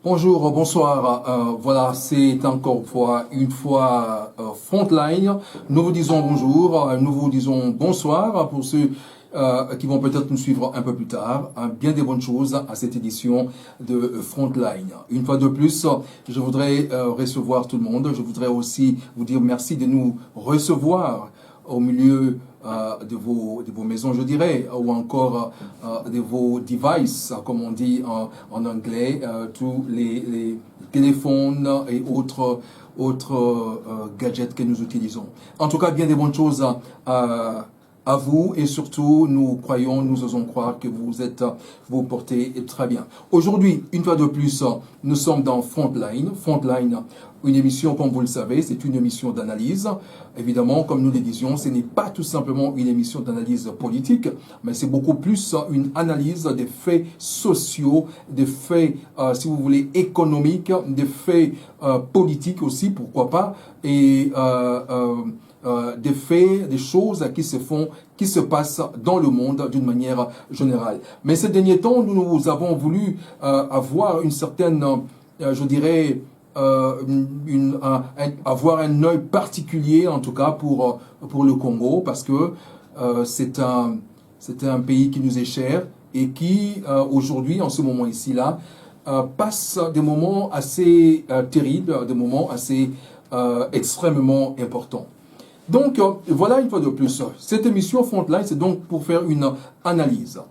Bonjour, bonsoir. Voilà, c'est encore une fois Frontline. Nous vous disons bonjour, nous vous disons bonsoir pour ceux qui vont peut-être nous suivre un peu plus tard. Bien des bonnes choses à cette édition de Frontline. Une fois de plus, je voudrais recevoir tout le monde. Je voudrais aussi vous dire merci de nous recevoir au milieu de vos maisons, je dirais, ou encore de vos devices, comme on dit en anglais, tous les téléphones et autres gadgets que nous utilisons. En tout cas, bien des bonnes choses à vous et surtout, nous osons croire que vous portez très bien. Aujourd'hui, une fois de plus, nous sommes dans Frontline. Frontline, une émission, comme vous le savez, c'est une émission d'analyse. Évidemment, comme nous le disions, ce n'est pas tout simplement une émission d'analyse politique, mais c'est beaucoup plus une analyse des faits sociaux, des faits, si vous voulez, économiques, des faits politiques aussi, pourquoi pas, et des faits, des choses qui se passent dans le monde d'une manière générale. Mais ces derniers temps, nous avons voulu avoir une certaine, je dirais, avoir un œil particulier, en tout cas pour le Congo, parce que c'est un pays qui nous est cher et qui, aujourd'hui, en ce moment ici-là, passe des moments assez terribles, des moments assez extrêmement importants. Donc, voilà une fois de plus. Cette émission Frontline, c'est donc pour faire une analyse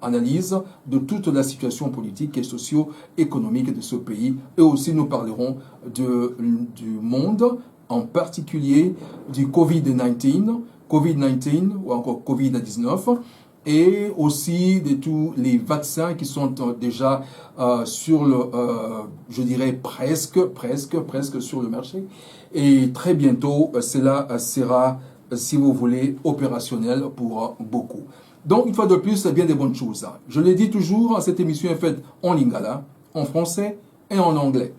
de toute la situation politique et socio-économique de ce pays. Et aussi, nous parlerons du monde, en particulier du Covid-19 ou encore Covid-19, et aussi de tous les vaccins qui sont déjà sur je dirais presque sur le marché. Et très bientôt, cela sera, si vous voulez, opérationnel pour beaucoup. Donc, une fois de plus, c'est bien des bonnes choses. Je le dis toujours, cette émission est faite en lingala, en français et en anglais.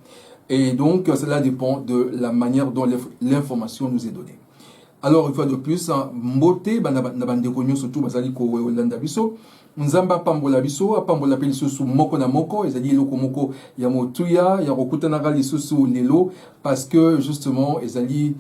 Et donc, cela dépend de la manière dont l'information nous est donnée. Alors, une fois de plus, mbote, bandeko surtout, basali ko Olanda biso, nzamba pambola biso, pambola pe lisusu moko na moko, ezali eloko moko ya motuya, ya kokutanaka lisusu lelo, parce que justement, ezali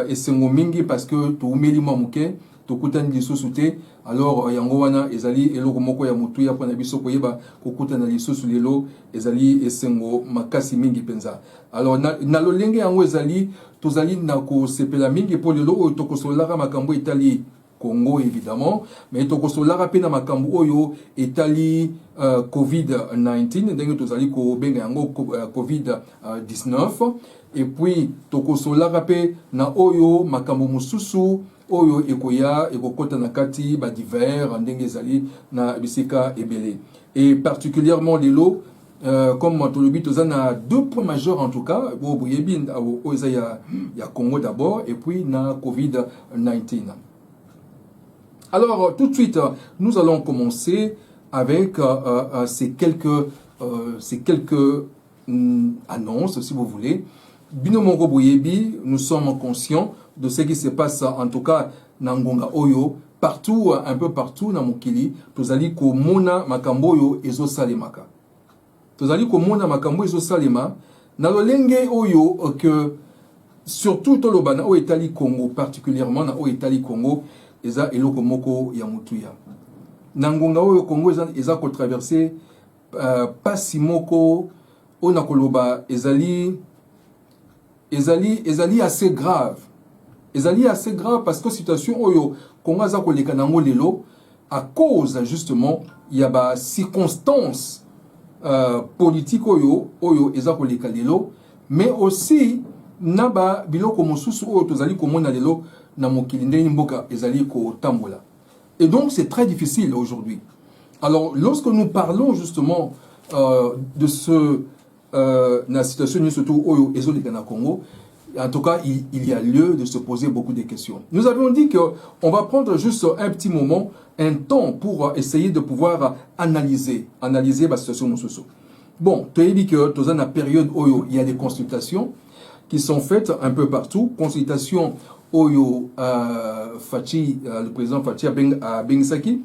esengo mingi, parce que toumeli mamuke, tokutani lisusu te, alors yango wana ezali eloko moko ya motuya pona biso koyeba kokutana lisusu lelo, ezali esengo makasi mingi penza. Alors na lolenge yango ezali tozali na kosepela mingi po lelo oyo tokosolaka makambo etali Congo évidemment, mais tokosolaka pe na makambo oyo etali Covid-19, ndenge tozali ko benga yango Covid-19, et puis tokosolaka pe na oyo makambo mususu oyo ekoya ekokota na kati ba divers ndenge ezali na bisika ebele. Et particulièrement lelo comme Matolobi, tu as deux points majeurs en tout cas. Il y a Congo d'abord et puis na Covid-19. Alors tout de suite, nous allons commencer avec ces quelques annonces, si vous voulez. Bino Mongo Boyebi, nous sommes conscients de ce qui se passe en tout cas na Ngonga Oyo, partout, un peu partout na Mokili. Tozali ko mona makambo oyo ezo salemaka. Tozali komona makambo ezo salema na lolenge oyo que surtout tolobana o Italie Congo, particulièrement na o Italie Congo eza eloko moko ya mutuya na ngonga oyo Congo eza ko traverser pasi moko ona koloba ezali assez grave, parce que situation oyo Congo za koleka nango lelo à cause justement il y a ba circonstances politique oyo eza koleka lelo, mais aussi naba biloko mosusu oyo tozali komona lelo na mokili ndenge mboka ezali ko tambola. Et donc c'est très difficile aujourd'hui. Alors lorsque nous parlons justement de la situation surtout oyo ezoleka na Congo, en tout cas il y a lieu de se poser beaucoup de questions. Nous avons dit que on va prendre juste un petit moment, un temps pour essayer de pouvoir analyser la situation de ce. Bon, tu as dit que dans la période où il y a des consultations qui sont faites un peu partout. Consultations où Fachi, le président Fachi à Bengsaki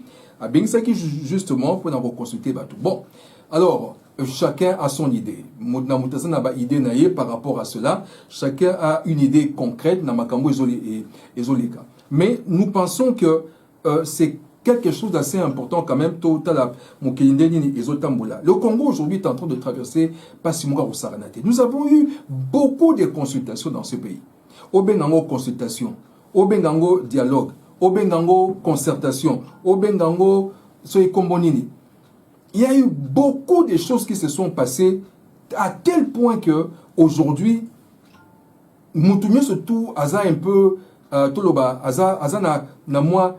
justement pour nous consulter. Bon, alors chacun a son idée. Idée par rapport à cela. Chacun a une idée concrète. Mais nous pensons que c'est quelque chose d'assez important quand même. Le Congo aujourd'hui est en train de traverser nous avons eu beaucoup de consultations dans ce pays. Obengango consultation, Obengango dialogue, Obengango concertation, Obengango soikombonini. Il y a eu beaucoup de choses qui se sont passées à tel point que aujourd'hui, Moutoumio surtout, Aza un peu, Toloba, Aza na moi,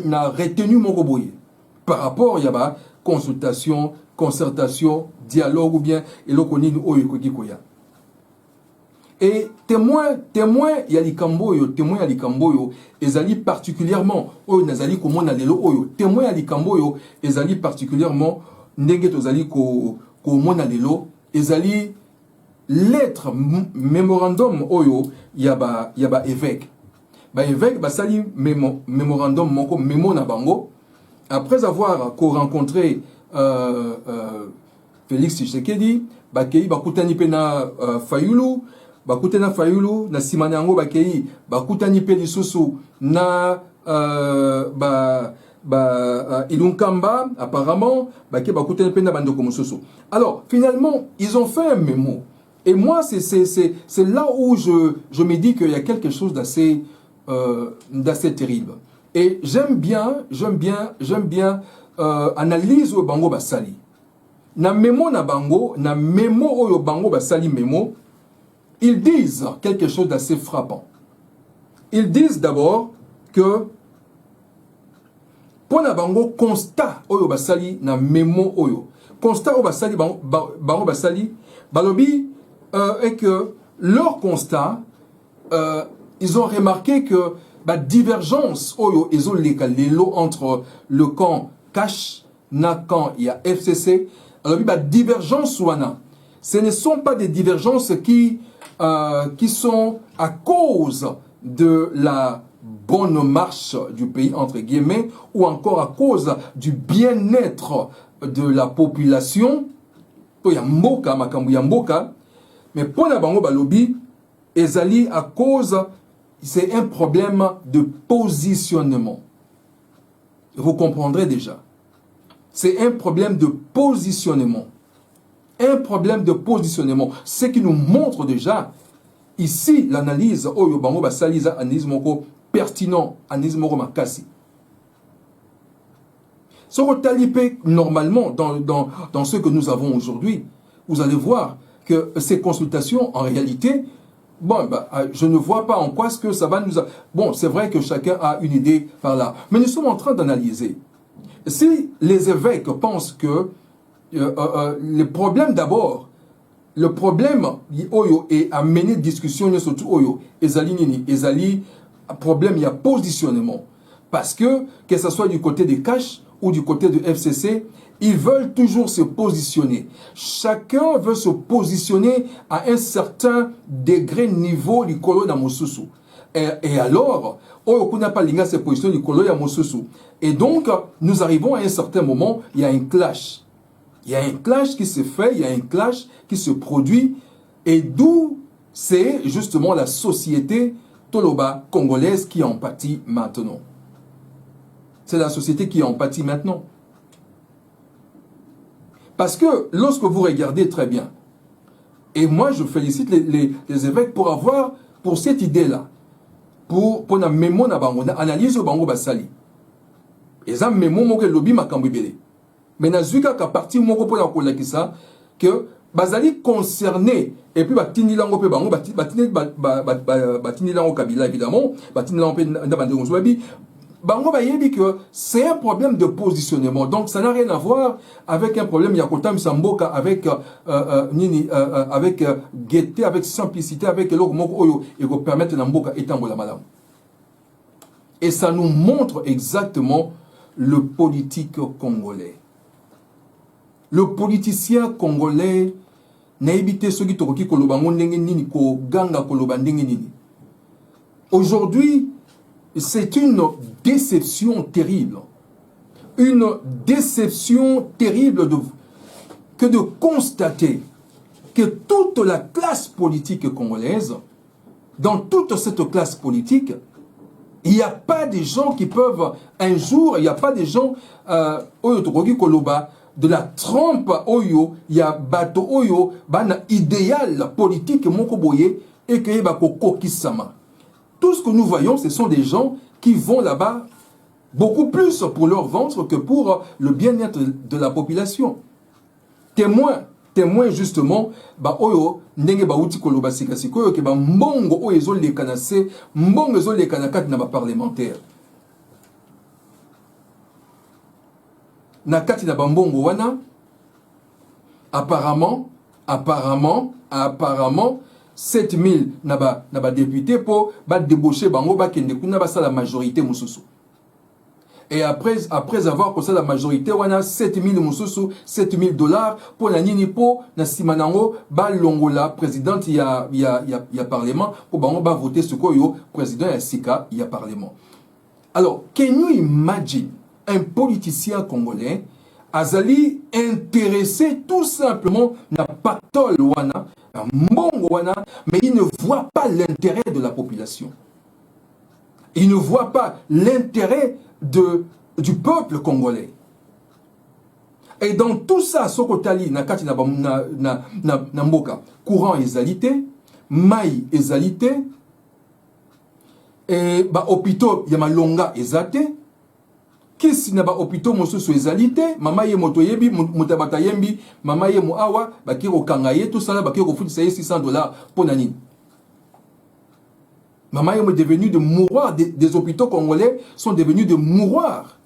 n'a retenu mon roboyer. Par rapport, il y a consultation, concertation, dialogue ou bien, Elokonini Oyokoya. Et témoin Yalikamboyo, ezali particulièrement, Oyo Nazali Komona Lelo Oyo, témoin Yalikamboyo, ezali particulièrement, Ndenge Tozali Komona Lelo, ezali lettre, mémorandum Oyo, yaba évêque. Évêque, sali mémorandum moko, mémo na bango, après avoir rencontré Félix Tshisekedi, bakei bakutani pena Fayulu, bakutana Fayulu na simanyango bakei bakutani pe lisusu na Ilunkamba apparemment bakei bakutani pe na bandoko mususu. Alors finalement ils ont fait un mémo et moi c'est là où je me dis qu'il y a quelque chose d'assez terrible. Et j'aime bien analyse au bango basali. Na mémo na bango, na mémo oyo bango basali mémo, ils disent quelque chose d'assez frappant. Ils disent d'abord que pour na bango constat oyo basali na mémo oyo. Constat oyo basali bango basali balobi est que leur constat ils ont remarqué que divergence oyo ezo lelo entre le camp Cash na camp il y a FCC. Alors divergence wana, ce ne sont pas des divergences qui sont à cause de la bonne marche du pays entre guillemets ou encore à cause du bien-être de la population. To ya mboka makambu ya mboka, mais pour na bango balobi ezali à cause c'est un problème de positionnement. Vous comprendrez déjà. C'est un problème de positionnement. Un problème de positionnement. Ce qui nous montre déjà, ici, l'analyse, Oyo Bango Basaliza, analyse moko pertinent, analyse moko makasi. Ce que talipé normalement dans ce que nous avons aujourd'hui, vous allez voir que ces consultations, en réalité, je ne vois pas en quoi ce que ça va nous... Bon, c'est vrai que chacun a une idée par là. Mais nous sommes en train d'analyser. Si les évêques pensent que le problème d'abord, le problème Oyo est amené discussion surtout Oyo, ezali problème il y a positionnement. Parce que ce soit du côté des Cash ou du côté de FCC, ils veulent toujours se positionner. Chacun veut se positionner à un certain degré, niveau du colo dans Mosusu. Et alors, on n'a pas l'inga se positionner du colo dans Mosusu. Et donc, nous arrivons à un certain moment, il y a un clash. Il y a un clash qui se fait, il y a un clash qui se produit. Et d'où c'est justement la société Toloba congolaise qui en pâtit maintenant. C'est la société qui en pâtit maintenant. Parce que lorsque vous regardez très bien, et moi je félicite les évêques pour cette idée-là, pour la mémo na bango, na analyse bango basali. Et ça mémo moke lobby makambo belé. Mais na zuka ka parti moko pour la kolakisa que bazali concerné et puis batini lango pe bango batini lango Kabila évidemment, batini lango pe ndabande ngozwabi. Bango bayebi que c'est un problème de positionnement. Donc ça n'a rien à voir avec un problème Yakotam Samboka avec avec gaieté, avec simplicité, avec l'ogmoko oyo et go permettre Namboka etambola madame. Et ça nous montre exactement le politique congolais. Le politicien congolais n'a évité ce qui tokoki kolobango ndenge nini ko ganga koloba ndenge nini. Aujourd'hui, c'est une déception terrible. Une déception terrible que de constater que toute la classe politique congolaise, dans toute cette classe politique, il n'y a pas des gens qui peuvent un jour, il n'y a pas des gens de la trempe oyo, il y a bato oyo, bana idéal politique moko boye et que bako kokisama. Tout ce que nous voyons, ce sont des gens qui vont là-bas beaucoup plus pour leur ventre que pour le bien-être de la population. Témoin justement, ba oyo ndenge ba uti koloba sikasiko oyo ke ba mbongo oyo ezo lekana se mbongo ezo lekana kati na ba parlementaire. Na kati na ba mbongo wana apparemment 7000 na ba député pour ba débaucher bango ba kende kuna ba la majorité mususu. Et après avoir posé la majorité, on a 7000 moussous, 7000 dollars pour la nini po, na simanango, ba longola, président, il y a parlement, pour ba on va voter ce quoi yo, président, il y a sika, il y a parlement. Alors, can you imagine un politicien congolais, azali intéressé tout simplement, na patol wana, mbongo wana, mais il ne voit pas l'intérêt de la population. Il ne voit pas l'intérêt du peuple congolais. Et dans tout ça, Sokotali, nakati na mboka, courant ezalité, mai ezalité, et ba hôpitaux yamalonga ezate, kisi na ba hôpitaux mosusu ezalité, mama ye motoyebi, mutabata yembi, mama ye muawa, bakiro kangaye, tout ça là, bakiro futisa ye $600 pour nani. Maman est devenue de mouroirs, des hôpitaux congolais sont devenus de mouroirs.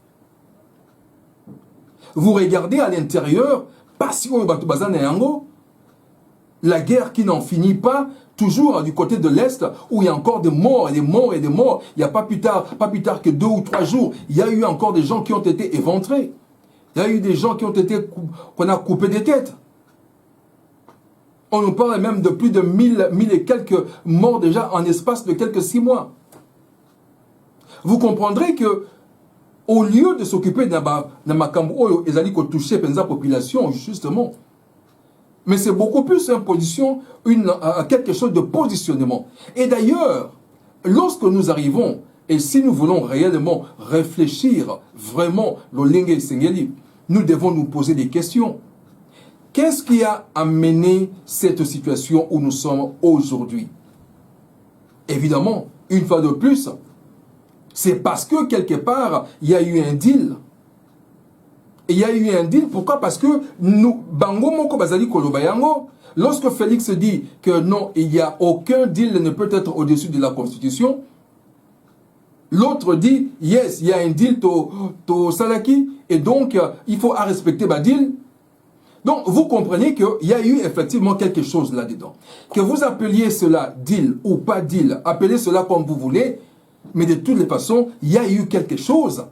Vous regardez à l'intérieur, la guerre qui n'en finit pas, toujours du côté de l'Est, où il y a encore des morts et des morts et des morts. Il n'y a pas plus tard que 2 ou 3 jours, il y a eu encore des gens qui ont été éventrés. Il y a eu des gens qu'on a coupé des têtes. On nous parle même de plus de 1000 et quelques morts déjà en espace de quelques 6 mois. Vous comprendrez que au lieu de s'occuper de Makambo et Zali toucher la population, justement, mais c'est beaucoup plus une position, quelque chose de positionnement. Et d'ailleurs, lorsque nous arrivons, et si nous voulons réellement réfléchir vraiment l'Olingue et Sengeli, nous devons nous poser des questions. Qu'est-ce qui a amené cette situation où nous sommes aujourd'hui? Évidemment, une fois de plus, c'est parce que quelque part, il y a eu un deal. Et il y a eu un deal, pourquoi? Parce que nous, Bango Moko Bazali Kolobayango, lorsque Félix dit que non, il n'y a aucun deal ne peut être au-dessus de la Constitution, l'autre dit, yes, il y a un deal to Salaki, et donc il faut respecter le deal. Donc, vous comprenez qu'il y a eu effectivement quelque chose là-dedans. Que vous appeliez cela deal ou pas deal, appelez cela comme vous voulez, mais de toutes les façons, il y a eu quelque chose.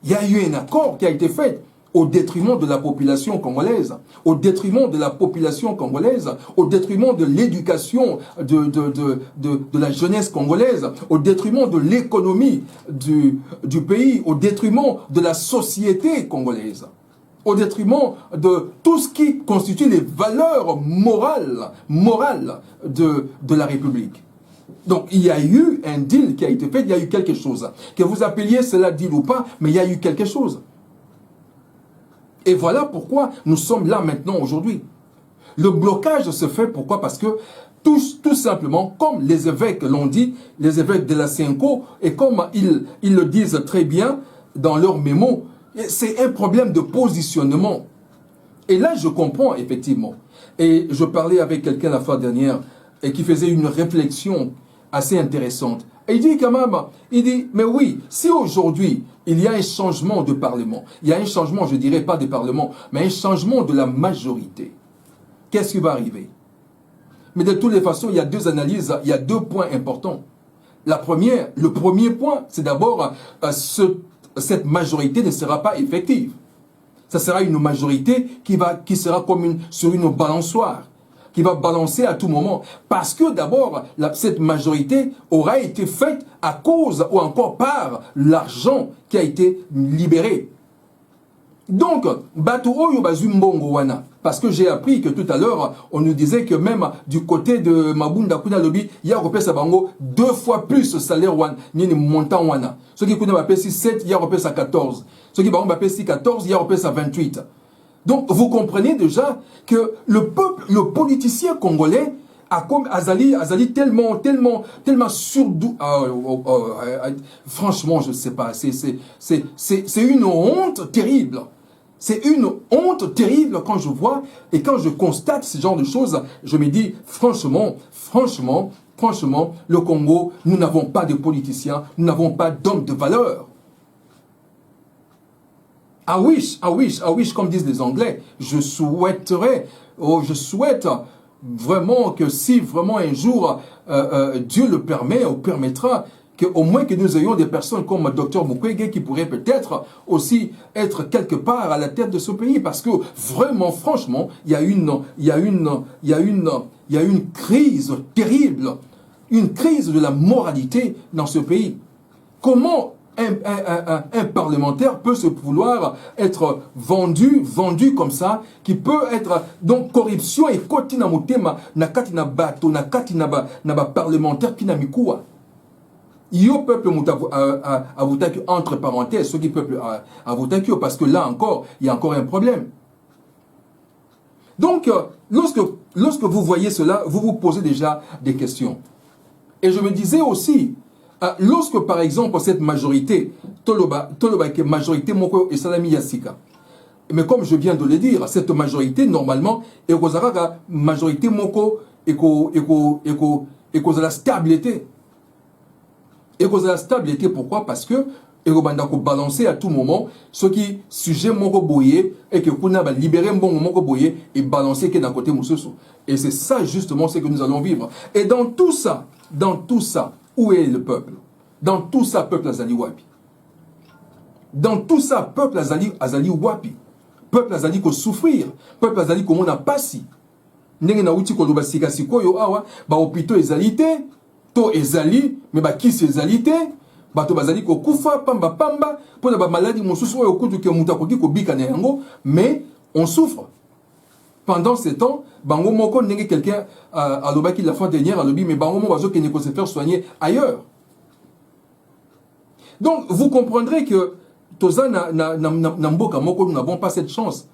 Il y a eu un accord qui a été fait au détriment de la population congolaise, au détriment de la population congolaise, au détriment de l'éducation de la jeunesse congolaise, au détriment de l'économie du pays, au détriment de la société congolaise, au détriment de tout ce qui constitue les valeurs morales de la République. Donc il y a eu un deal qui a été fait, il y a eu quelque chose. Que vous appeliez cela deal ou pas, mais il y a eu quelque chose. Et voilà pourquoi nous sommes là maintenant aujourd'hui. Le blocage se fait pourquoi? Parce que tout simplement, comme les évêques l'ont dit, les évêques de la CENCO, et comme ils le disent très bien dans leurs mémos, c'est un problème de positionnement. Et là, je comprends effectivement. Et je parlais avec quelqu'un la fois dernière et qui faisait une réflexion assez intéressante. Et il dit quand même, mais oui, si aujourd'hui, il y a un changement de parlement, il y a un changement, je dirais pas des parlements, mais un changement de la majorité, qu'est-ce qui va arriver? Mais de toutes les façons, il y a deux analyses, il y a 2 points importants. Le premier point, c'est d'abord, cette majorité ne sera pas effective. Ça sera une majorité qui sera comme sur une balançoire, qui va balancer à tout moment. Parce que d'abord, cette majorité aura été faite à cause ou encore par l'argent qui a été libéré. Donc, Bato Oyo Bazumbongo Wana, Parce que j'ai appris que tout à l'heure, on nous disait que même du côté de Mabunda Kuna Lobby, il y a repéré Sabango 2 fois plus ce salaire ni le montant wana. Ceux qui Kuna Bapé 7, il y a repéré à 14. Ceux qui Bapé 14, il y a repéré à 28. Donc vous comprenez déjà que le peuple, le politicien congolais a comme Azali tellement surdou. Franchement, je ne sais pas. C'est une honte terrible. C'est une honte terrible quand je vois et quand je constate ce genre de choses. Je me dis, franchement, le Congo, nous n'avons pas de politiciens, nous n'avons pas d'hommes de valeur. I wish, comme disent les Anglais, je souhaite vraiment que si vraiment un jour Dieu le permet ou permettra, qu'au moins que nous ayons des personnes comme Dr Mukwege qui pourraient peut-être aussi être quelque part à la tête de ce pays, parce que vraiment, franchement, il y a une crise terrible, une crise de la moralité dans ce pays. Comment un parlementaire peut se vouloir être vendu comme ça, qui peut être donc corruption et koti na motema na kati na bato na kati na ba parlementaire qui na mikuwa. Yo peuple a voté entre parenthèses, ceux qui peuple a voté parce que là encore, il y a encore un problème. Donc, lorsque vous voyez cela, vous vous posez déjà des questions. Et je me disais aussi, lorsque par exemple cette majorité, Toloba qui est majorité Moko et Salami Yassika, mais comme je viens de le dire, cette majorité normalement est la majorité Moko et la stabilité. Et la stabilité, pourquoi? Parce que et balancer à tout moment ce qui sujet Moko Boye et que Kuna va libérer Moko Boye et balancer qui est d'un côté Moussousou. Et c'est ça justement ce que nous allons vivre. Et dans tout ça, où est le peuple? Dans tout ça, peuple Azali Wapi. Dans tout ça, peuple Azali Wapi. Peuple Azali ko souffrir. Peuple Azali ko mona pasi. Ndenge na uti ko loba sika sikoyo awa, ba hôpitaux ezalité, to ezali, mais ba kisi ezalité, ba to bazali ko kufa pamba pour ba maladie mosusu oyo kutu ke muta ko ko bika na yango, mais on souffre. Pendant ce temps, bango moko ndenge quelqu'un a loba ki la fois dernière a lobi mais bango mo bazo kene ko se faire soigner ailleurs. Donc vous comprendrez que toza na mboka moko nous n'avons pas cette chance.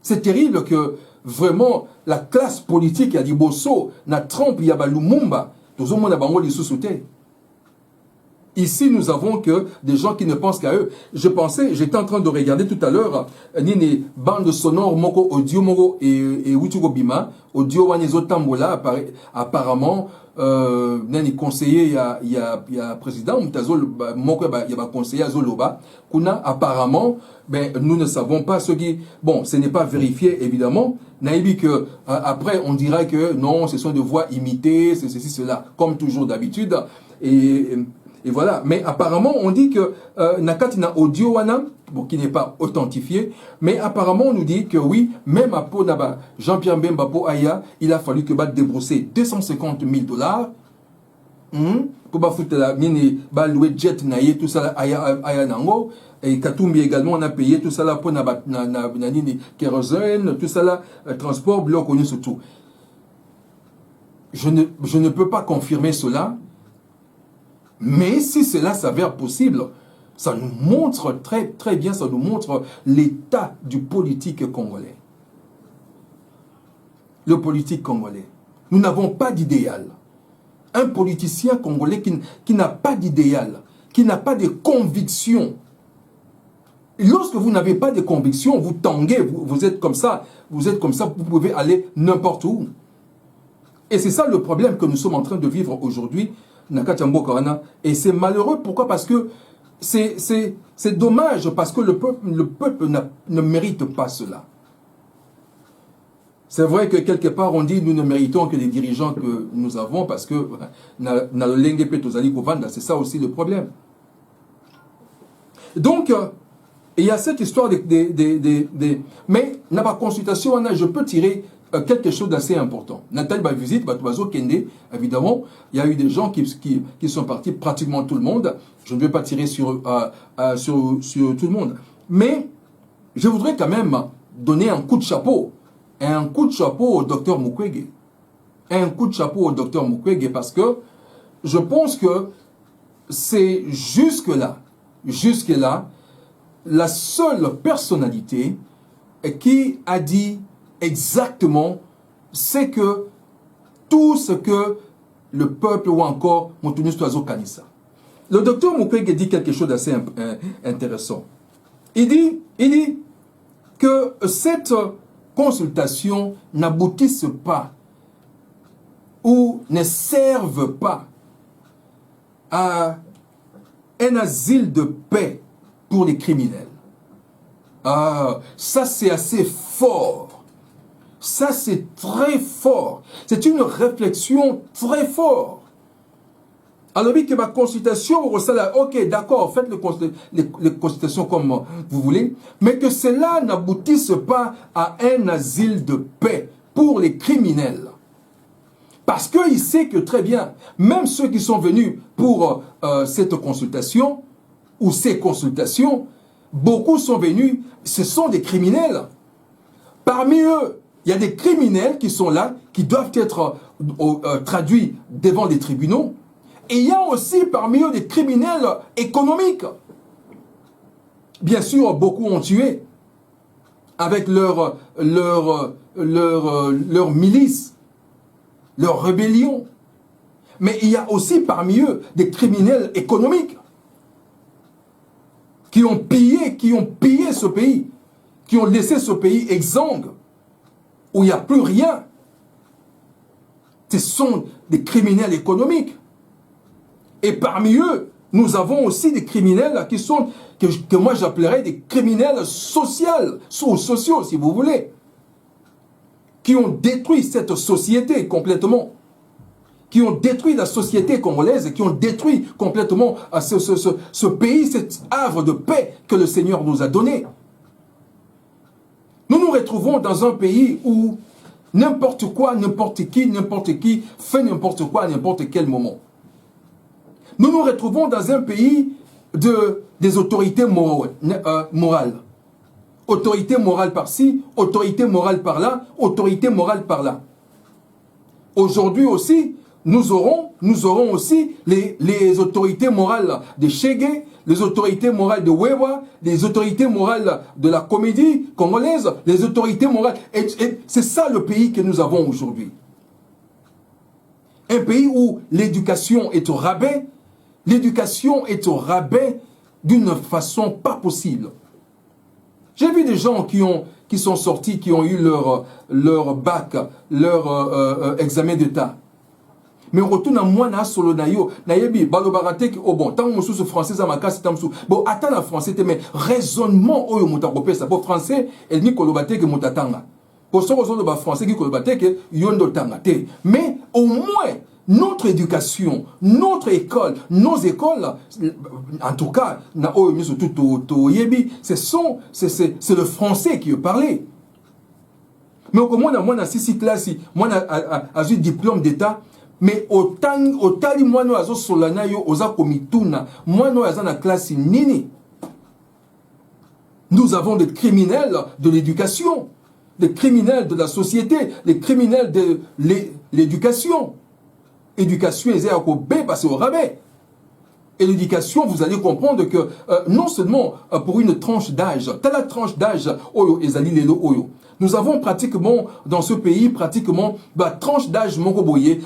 C'est terrible que vraiment la classe politique ya liboso na Trump ya ba Lumumba tozo mona bango li sous-souté. Ici, nous avons que des gens qui ne pensent qu'à eux. J'étais en train de regarder tout à l'heure, nini bande sonore moko audio moko et Utugo Bima, audio wanezo tambola apparemment nani conseiller il y a président mutazol moko il y a conseiller azoloba kuna apparemment ben nous ne savons pas ce qui bon ce n'est pas vérifié évidemment naïbi que après on dira que non ce sont des voix imitées c'est ceci cela comme toujours d'habitude et voilà, mais apparemment on dit que Nakatina audio wana, bon, qui n'est pas authentifié, mais apparemment on nous dit que oui, même à Ponaba, Jean-Pierre Mbemba Po Aya, il a fallu que bat débourser 250 000 $, pour ba foutre la mine, ba louer jet naïe, tout ça Aya Nango, et Katumbi également on a payé tout ça là pour na kérosène, tout ça là, transport, bloc, connu surtout. Je ne peux pas confirmer cela. Mais si cela s'avère possible, ça nous montre très bien, ça nous montre l'état du politique congolais. Le politique congolais. Nous n'avons pas d'idéal. Un politicien congolais qui n'a pas d'idéal, qui n'a pas de conviction. Lorsque vous n'avez pas de conviction, vous tanguez, vous êtes comme ça, vous pouvez aller n'importe où. Et c'est ça le problème que nous sommes en train de vivre aujourd'hui. Et c'est malheureux, pourquoi? Parce que c'est dommage, parce que le peuple ne mérite pas cela. C'est vrai que quelque part on dit nous ne méritons que les dirigeants que nous avons, parce que c'est ça aussi le problème. Donc, il y a cette histoire mais dans ma consultation, je peux tirer quelque chose d'assez important. Nathalie va visite, Kende, évidemment, il y a eu des gens qui sont partis, pratiquement tout le monde. Je ne vais pas tirer sur tout le monde. Mais je voudrais quand même donner un coup de chapeau un coup de chapeau au docteur Mukwege. Un coup de chapeau au docteur Mukwege parce que je pense que c'est jusque-là, la seule personnalité qui a dit exactement c'est que tout ce que le peuple ou encore Montounis Toizo Kanissa. Le docteur Mukwege dit quelque chose d'assez intéressant. Il dit que cette consultation n'aboutisse pas ou ne serve pas à un asile de paix pour les criminels. Ah, ça c'est assez fort. Ça c'est très fort. C'est une réflexion très forte. Alors, que ma consultation, ok, d'accord, faites les consultations comme vous voulez, mais que cela n'aboutisse pas à un asile de paix pour les criminels. Parce qu'il sait que très bien, même ceux qui sont venus pour cette consultation, ou ces consultations, beaucoup sont venus, ce sont des criminels. Parmi eux, il y a des criminels qui sont là, qui doivent être traduits devant des tribunaux. Et il y a aussi parmi eux des criminels économiques. Bien sûr, beaucoup ont tué avec leur milice, leur rébellion. Mais il y a aussi parmi eux des criminels économiques qui ont pillé ce pays, qui ont laissé ce pays exsangue, où il n'y a plus rien. Ce sont des criminels économiques. Et parmi eux, nous avons aussi des criminels qui sont, que moi j'appellerais des criminels sociaux, si vous voulez, qui ont détruit cette société complètement, qui ont détruit la société congolaise, qui ont détruit complètement ce pays, cet havre de paix que le Seigneur nous a donné. Nous nous retrouvons dans un pays où n'importe quoi, n'importe qui fait n'importe quoi à n'importe quel moment. Nous nous retrouvons dans un pays des autorités morales. Autorité morale par-ci, autorité morale par-là, autorité morale par-là. Aujourd'hui aussi, nous aurons aussi les autorités morales de Chege, les autorités morales de Wewa, les autorités morales de la comédie congolaise, les autorités morales. Et c'est ça le pays que nous avons aujourd'hui. Un pays où l'éducation est au rabais. L'éducation est au rabais d'une façon pas possible. J'ai vu des gens qui sont sortis, qui ont eu leur bac, leur examen d'état. Mais on retourne à moi, na solo na yo, na yebi, balobarate ki, oh bon, tant que je français, ça m'a cassé, bon, attends la français, mais raisonnement, oh, mon tapopé, ça, pour français, elle n'y kolobate que mon tatanga. Pour ce que le français qui kolobate que yondo tangate. Mais au moins, notre éducation, notre école, nos écoles, en tout cas, c'est le français qui est parlé. Mais au moins, moi, dans 6 classes, moi, j'ai un diplôme d'état, mais autant moi, nous avons solana yo, oza komituna, moi, nous avons la classe nini. Nous avons des criminels de l'éducation, des criminels de la société, des criminels de l'éducation. Éducation est passé au rabais. Et l'éducation, vous allez comprendre que non seulement pour une tranche d'âge, la tranche d'âge, oyo, ezali lelo oyo. Nous avons pratiquement, dans ce pays, tranche d'âge mongoboye,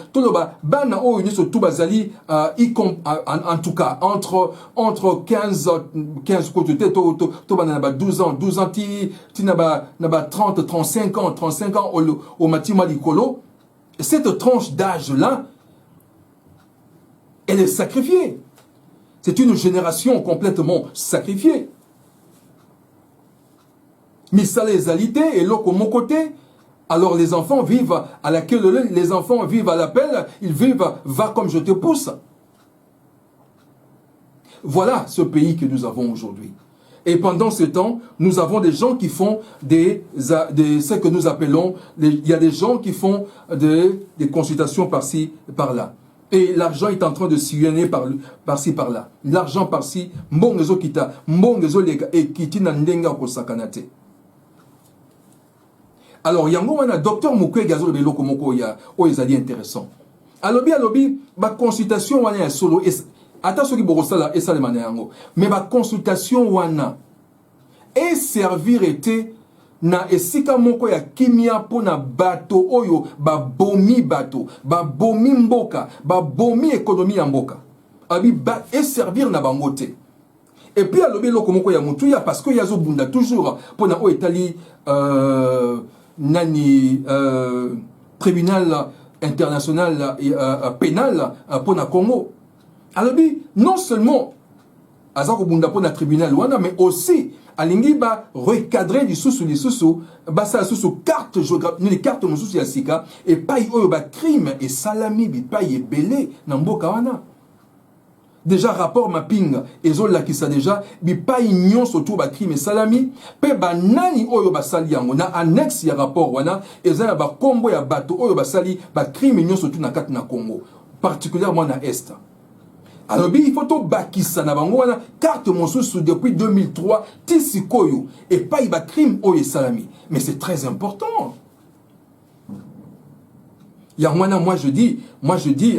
bana oyo niso tout bazali, en tout cas, entre 15 côté, 12 ans, 12 ans, naba 30, 35 ans, au matima likolo. Cette tranche d'âge-là, elle est sacrifiée. C'est une génération complètement sacrifiée. Missa les alités et l'autre mon côté. Alors les enfants vivent à la queue, les enfants vivent à l'appel, ils vivent va comme je te pousse. Voilà ce pays que nous avons aujourd'hui. Et pendant ce temps, nous avons des gens qui font ce que nous appelons, il y a des gens qui font des consultations par-ci, par-là. Et l'argent est en train de sillonner par-ci, par-là. L'argent par-ci, mbongezo kita, mbongezo lega, et kiti na ndenga ko sakanate. Alors yango wana docteur Mukwege azo le loko moko ya o ezali intéressant. Alobi ba consultation wana ya solo ata soki bokosala esalema na yango, mais ba consultation wana et servir était na esika moko ya kimia pona bato oyo ba bomi bato, ba bomi mboka, ba bomi économie ya mboka. Abi ba et servir na bangote. Et puis alobi loko moko ya mutu ya parce que yazo bunda toujours pona o etali nani tribunal international pénal pona Congo. Alobi non seulement azako bunda pona tribunal wana, mais aussi alingi ba recadrer du sous ba sa sous carte géographique les cartes mosusu ya sika et pay oyo ba crime et salami bi pay ebele na mboka wana. Déjà rapport mapping ezola ki sa déjà bi pay nyonso to ba crime et salami pe ba nani oyo ba sali yango na annexe ya rapport wana ezala ba kombo ya bato oyo ba sali ba crime nyonso to na kati na Congo, particulièrement na est. Alors, il faut tout bakisa na bango wana carte mosusu depuis 2003 tisikoyo et pas iba crime oye salami. Mais c'est très important. Yamwana, moi je dis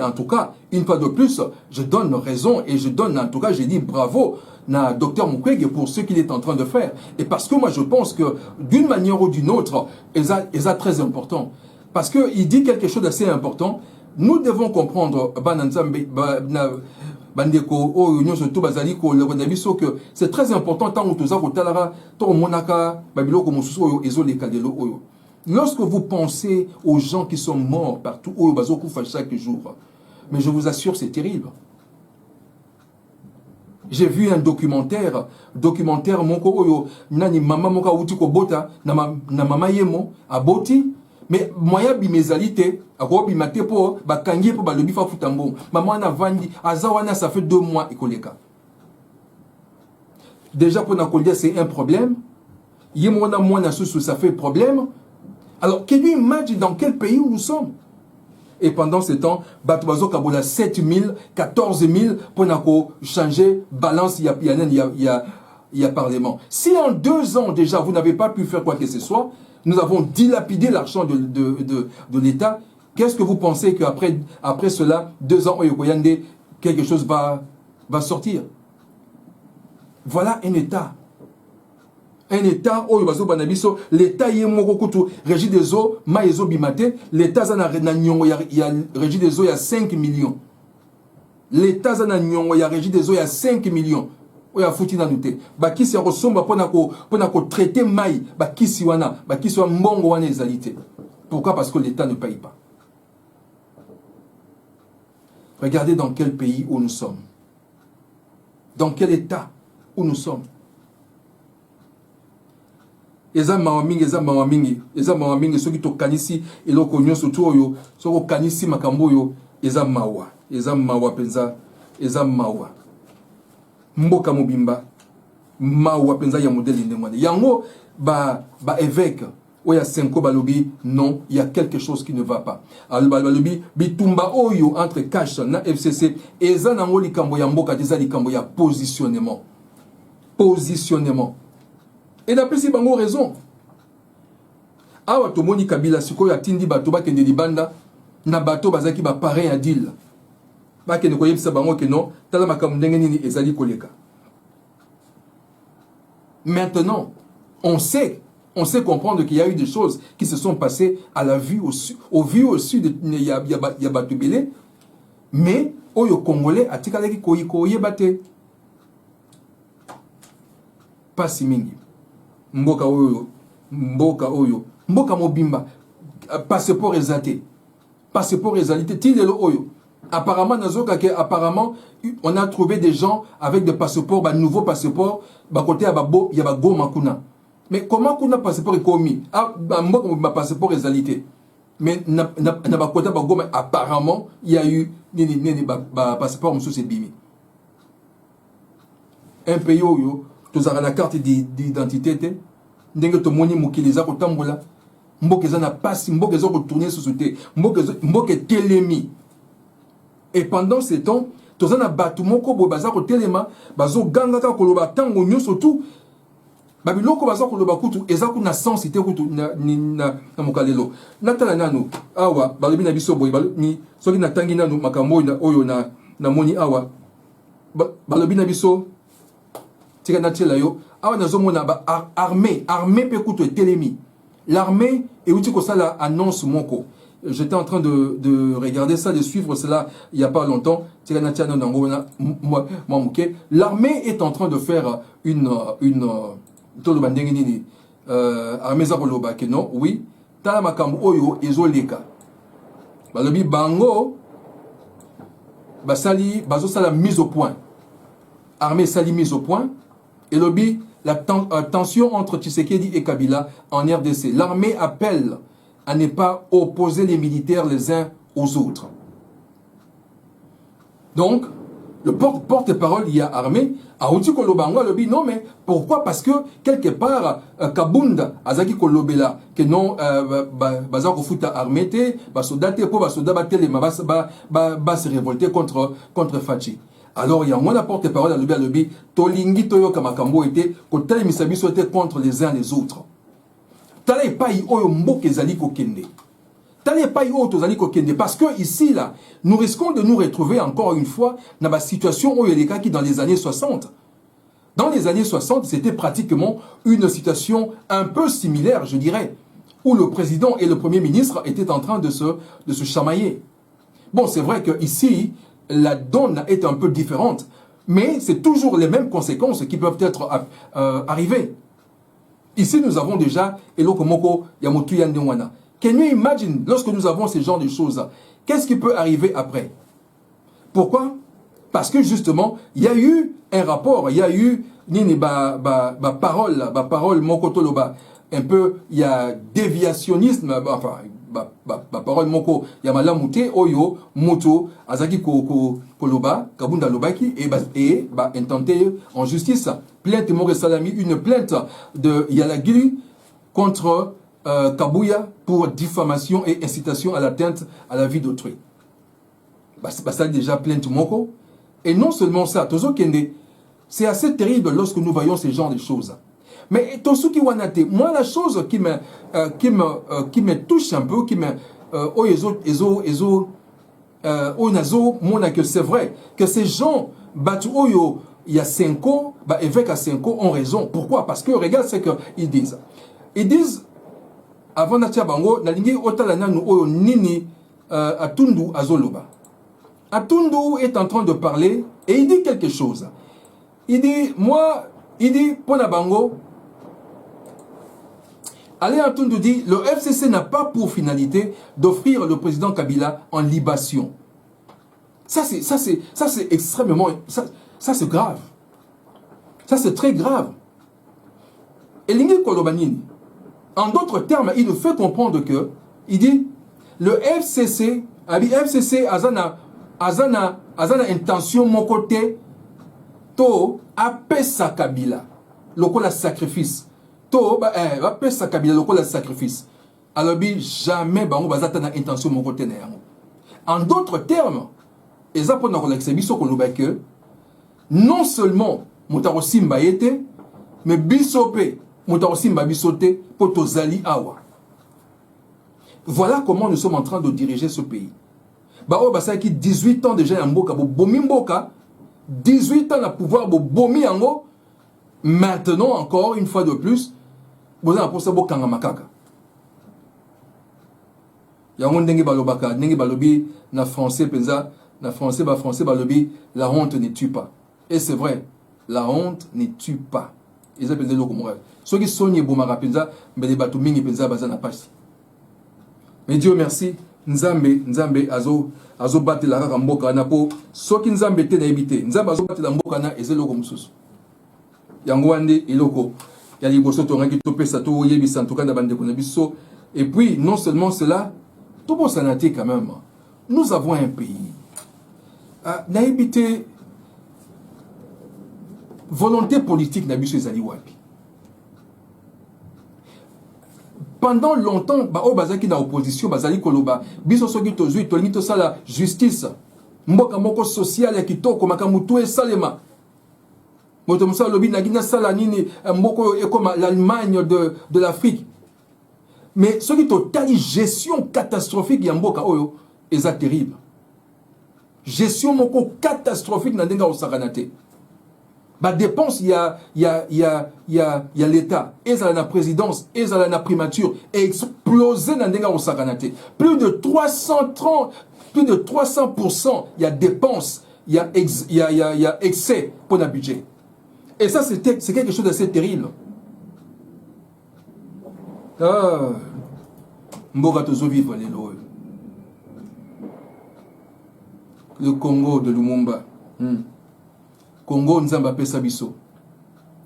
en tout cas une fois de plus, je donne raison et je donne en tout cas je dis bravo na docteur Mukwege pour ce qu'il est en train de faire. Et parce que moi je pense que d'une manière ou d'une autre, c'est très important. Parce que il dit quelque chose d'assez important. Nous devons comprendre bandeko o union surtout bazali ko le biso que c'est très important tant que toza ko talara to monaka babilo ko mususu oyo ezole kadelo oyo. Lorsque vous pensez aux gens qui sont morts partout oyo bazo kufa chaque jour, mais je vous assure c'est terrible. J'ai vu un documentaire moko oyo nani mama moka uti ko bota na mama yemo aboti. Mais moya bimezalité ako bimate po bakangi po balobi fa futambo maman na vandi azawana ça fait 2 mois ikoleka. Déjà pour nakolia c'est un problème. Yemona mwana susu ça fait problème. Alors can you imagine dans quel pays où nous sommes? Et pendant ce temps bato bazo kabola 7000 14000 pour nako changer balance il y a parlement. Si en 2 ans déjà vous n'avez pas pu faire quoi que ce soit, nous avons dilapidé l'argent de l'État. Qu'est-ce que vous pensez qu'après cela, 2 ans, quelque chose va sortir? Voilà un État. Un État, l'État y est régie des eaux, maïzo bimate, l'État y a régie des eaux, il y a 5 millions. L'État y a régie des eaux, il y a 5 millions. Oya futi na nute bakisi ya kosomba pona ko traiter mai bakisi wana mbongo wana ezalité. Pourquoi? Parce que l'État ne paye pas. Regardez dans quel pays où nous sommes. Dans quel état où nous sommes. Eza mawamingi soki to kanisi eloko nyonso to oyo soko kanisi makambo oyo eza mawa penza eza mawa. Mboka mobimba mawa penza ya modèle ndemwane yango ba évêque oya senko balobi non, il y a quelque chose qui ne va pas. Alors balobi bitumba oyo entre cash na FCC eza nango likambo ya mboka teza likambo ya positionnement et d'après si bango raison awa tomoni Kabila sikoyo atindi bato bakende libanda na bato bazaki ba pareil à deal. Maintenant, on sait comprendre qu'il y a eu des choses qui se sont passées à la vue au vu au sud de Yabatubele, mais oyo Congolais a tikalaki koyi bate pas si mingi mboka oyo mboka mobimba passeport exalté tilelo oyo. Apparemment, on a trouvé des gens avec des passeports, des nouveaux passeports, côté il y a Goma Kuna. Mais comment qu'on a passeport est commis? Moi, ma passeport est alité. Mais apparemment, il y a eu des passeports, c'est bimi. Un pays où tu as la carte d'identité, ndenge to moni mukiliza ko tambola, mbokeza na passe, mbokeza ko tourner société, mbokeza telemi. Et pendant ce temps, tous les bâtiments qui sont téléma, bazo ganga ka koloba tango nyo surtout babiloko baza koloba kutu eza kuna sens ite kutu na mokalelo natala nanu awa balobi na biso boy ni soki natangi nanu makambo oyo na moni awa balobi na biso tika natela yo awa nazomona ba armée pe kutu etelemi l'armée euti kosala annonce moko. J'étais en train de regarder ça, de suivre cela il n'y a pas longtemps. L'armée est en train de faire une armée Zaboloba que non, oui. Talamakambo oyo ezoleka. Balobi bango basali bazo sala mise au point. Armée sali mise au point et lobi la tension entre Tshisekedi et Kabila en RDC. L'armée appelle à ne pas opposer les militaires les uns aux autres. Donc, le porte-parole, il y a armée, a outi kolobango lobi non mais pourquoi? Parce que quelque part Kabunda azaki kolobela que non bazako futa armée te basoda te po basoda batelema ba se révolter contre Fachi. Alors il y a moins la porte-parole à lobi tolingi toyoka makambo était kotali misabiso était contre les uns les autres. Tala epai oyo mboka ezali kokende. Tala epai oyo tozali kokende parce que ici là, nous risquons de nous retrouver encore une fois dans la situation oyo elekaki dans les années 60. Dans les années 60, c'était pratiquement une situation un peu similaire, je dirais, où le président et le premier ministre étaient en train de se chamailler. Bon, c'est vrai que ici la donne est un peu différente, mais c'est toujours les mêmes conséquences qui peuvent être arrivées. Ici, nous avons déjà Eloko Moko Yamotu Yandengwana. Can you imagine, lorsque nous avons ce genre de choses, qu'est-ce qui peut arriver après? Pourquoi? Parce que justement, il y a eu un rapport, il y a eu parole Moko Toloba, un peu, il y a déviationnisme, enfin, parole Moko Yamalamute, Oyo, Moto, Azaki Koloba, Kabunda Lobaki, et intenté en justice. Plainte More Salami, une plainte de Yalagiri contre Kabouya pour diffamation et incitation à l'atteinte à la vie d'autrui. Ça déjà plainte Moko. Et non seulement ça, Tozo Kende, c'est assez terrible lorsque nous voyons ce genre de choses. Mais Tosuki Wanate, moi la chose qui me touche un peu, qui me que c'est vrai que ces gens battu Oyo il y a 5 ans, évêques à 5 ans ont raison. Pourquoi? Parce que regarde ce qu'ils disent. Ils disent avant Natia Bango, Nalingi Otalana nous Oyo Nini Atundu Azoloba. Atundu est en train de parler et il dit quelque chose. Il dit, Pona Bango, Allez Atundu dit, le FCC n'a pas pour finalité d'offrir le président Kabila en libation. Ça c'est extrêmement, ça c'est grave. Ça c'est très grave. Et Lingi Kolobanini, en d'autres termes, il nous fait comprendre que, il dit, le FCC, azana intention mon côté, to apesa Kabila, lokola sacrifice. To apesa Kabila lokola sacrifice. Alors jamais bango bazata na intention mon côté na yango. En d'autres termes, ezapon na kolakisa biso koloba que non seulement mutaro simba yete, mais bisope mutaro simba bisote poto zali awa. Voilà comment nous sommes en train de diriger ce pays. Bao basaki 18 ans déjà en mboka, bo bomi mboka, 18 ans à pouvoir bo bomi yango. Maintenant encore une fois de plus, vous avez pour ça bo kanga makaka. Yango ndenge balobaka, ndenge balobi na français penza, na français balobi, la honte ne tue pas. Et c'est vrai, la honte ne tue pas. Ils appellent le moral. Ceux qui sont nés bomara penza, mais les bateaux mingi penza bazana pasi. Mais Dieu merci, Nzambe azo bate la kaka mboka na po soki Nzambe te na ebite. Nzambe azo bate la mboka na ezeloko mususu. Yango wande eloko ya liboso to ngaki to pesa to yebisa ntoka na bande kona biso. Et puis non seulement cela, tout bon sanate quand même. Nous avons un pays. Na ebite volonté politique na biso ezali wapi. Pendant longtemps, bazaki na opposition, bazali koloba, biso soki tozui, tolingi tosala justice, mboka moko social ya kitoko, makamutu e salema. Moto musa lobi na gina sala nini mboko e comme l'Allemagne de l'Afrique. Mais ce qui totali gestion catastrophique ya mboka oyo eza terrible. Gestion moko catastrophique na ndenga osakanate. Ba dépense il y a l'état, ezala na présidence, ezala na primature explosé na ndenga osakanate. Plus de 330, plus de 300% il y a dépenses, il y a excès pour le budget. Et ça c'est quelque chose d'assez terrible. Ah, mboka tozo vivre lelo. Le Congo de Lumumba. Congo nzamba pesa biso.